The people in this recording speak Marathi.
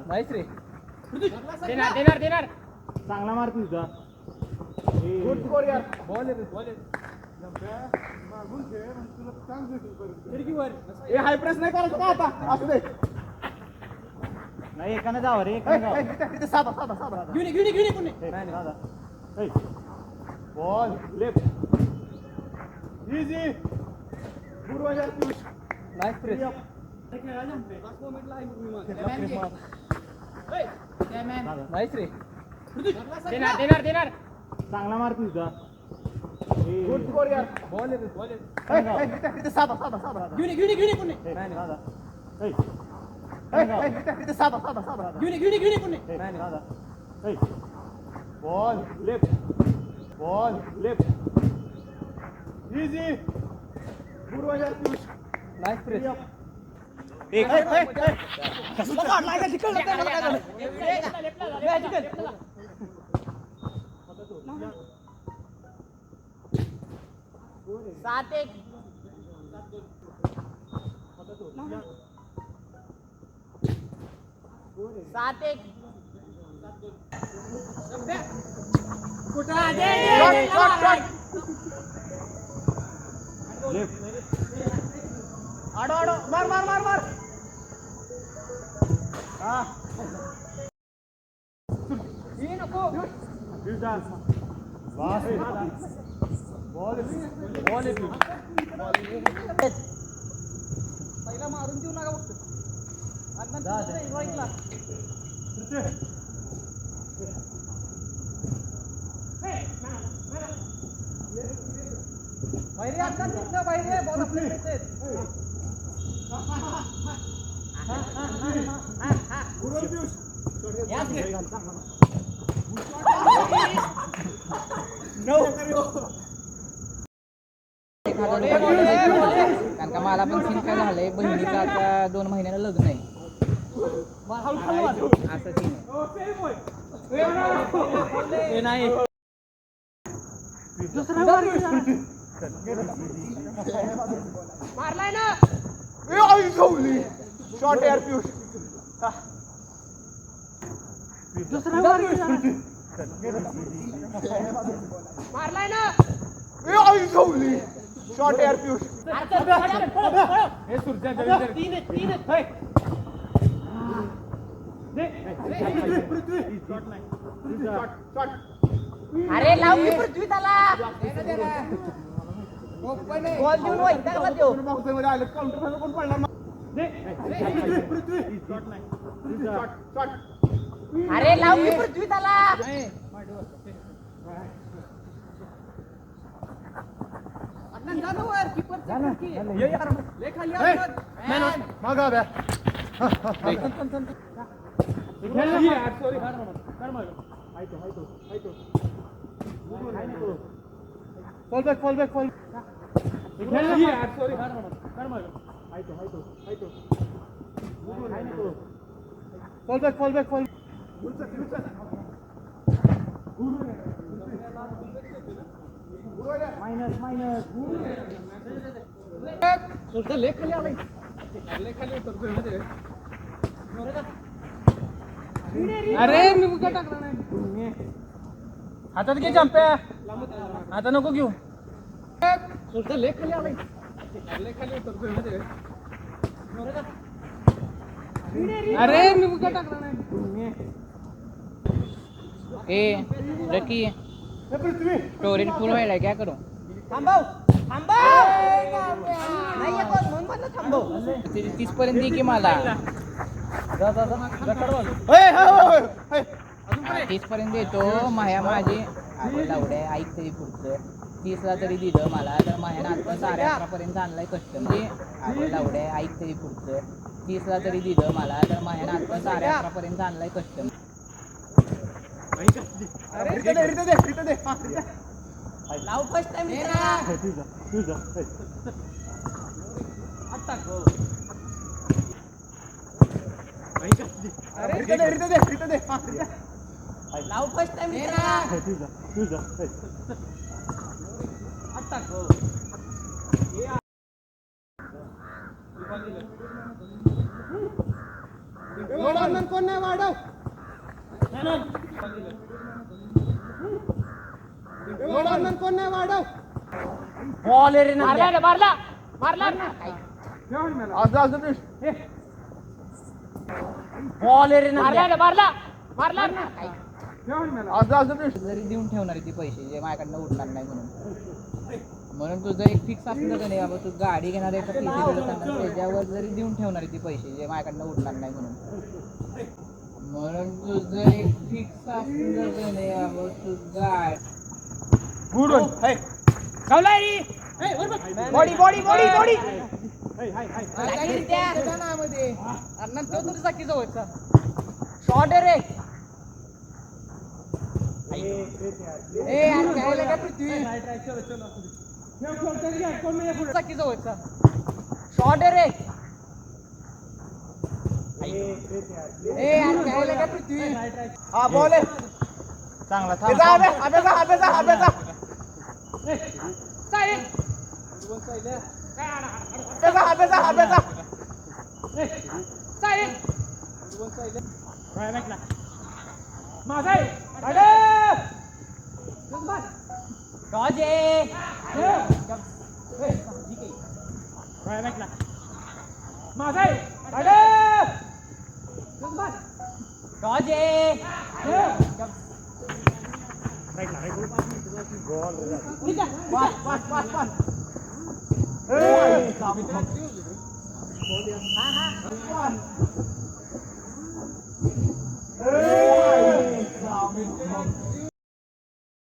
नाईस रे. देणार देणार. चांगला मार तुझा. बॉल हाय प्रेस नाही करायचं का आता असू दे. नाही एकाने जावं रे एकाने साधा साधा साधा घेऊन कोणी नाही दादा. बॉल लेफ्ट इझी पूर्वजर पुश नाईस प्रेस. नाईस रे. देणार. चांगला मार तुझा. बॉल साधा साधा साधा घेऊन कोणी नाही दादा. साधा साधा साधा घेऊन कोणी नाही दादा. बॉल लेफ्ट इझी पूर्वजर पुश नाईस प्रेस. सात एक आडो मार हा पहिला मारून देऊ नका फक्त. बाहेर बॉल आपल्याकडे. कारण का मला पण सीन काय झालंय, बहिणीचं आता 2 महिन्याला लग्न आहे. असं सीन नाही. मारलाय ना. शॉट यार पियुष. मारलाय ना. शॉट यार पियुष. अरे लाव की पृथ्वी त्याला. बॉल देऊन वैतागला त्यो. काउंटर कोण पडला अरे लाव की पृथ्वी त्याला. फॉल बॅक मायनस अरे मी मुका टाकला नाही. हातात घे जंप्या. आता नको घेऊ. अरे मी मुका टाकला नाही. ए रकी स्टोरेज फुल व्हायला क्या करू. थांबव नाही येत म्हणून म्हणलं थांबव. 30 पर्यंत ये की मला. 30 पर्यंत येतो. माया माझी लावडे ऐक तरी पुढचं 30ला तरी दिलं मला, तर मायानं आता 11:30 पर्यंत आणलाय कस्टमर. लावडे ऐक तरी पुढचं 30ला तरी दिलं मला, तर मायानं आता 11:30 पर्यंत आणलाय कस्टमर. लाव फर्स्ट टाइम. लाव फर्स्ट टाइम. कॉर्नर कोण नाही वाढव कॉर्नर कोण नाही वाढव बॉल रे ना मारला बॉल रे ना जरी देऊन ठेवणार आहे ती पैसे जे माझ्याकडनं उठणार नाही म्हणून तुझं एक फिक्स असलं का नाही बाबा तू गाडी घेणार आहे का PC बिलं सांगणार त्याच्यावर जरी देऊन ठेवणार आहे ती पैसे जे माझ्याकडनं उठणार नाही म्हणून तुझं एक फिक्स असलं का नाही बाबा तू गाडी good one body body body body नंतर तुझं चाकी जवळचा शॉट आहे रे चाकी जवळचा शॉट आहे रे हा बॉल आहे चांगला माझा माझा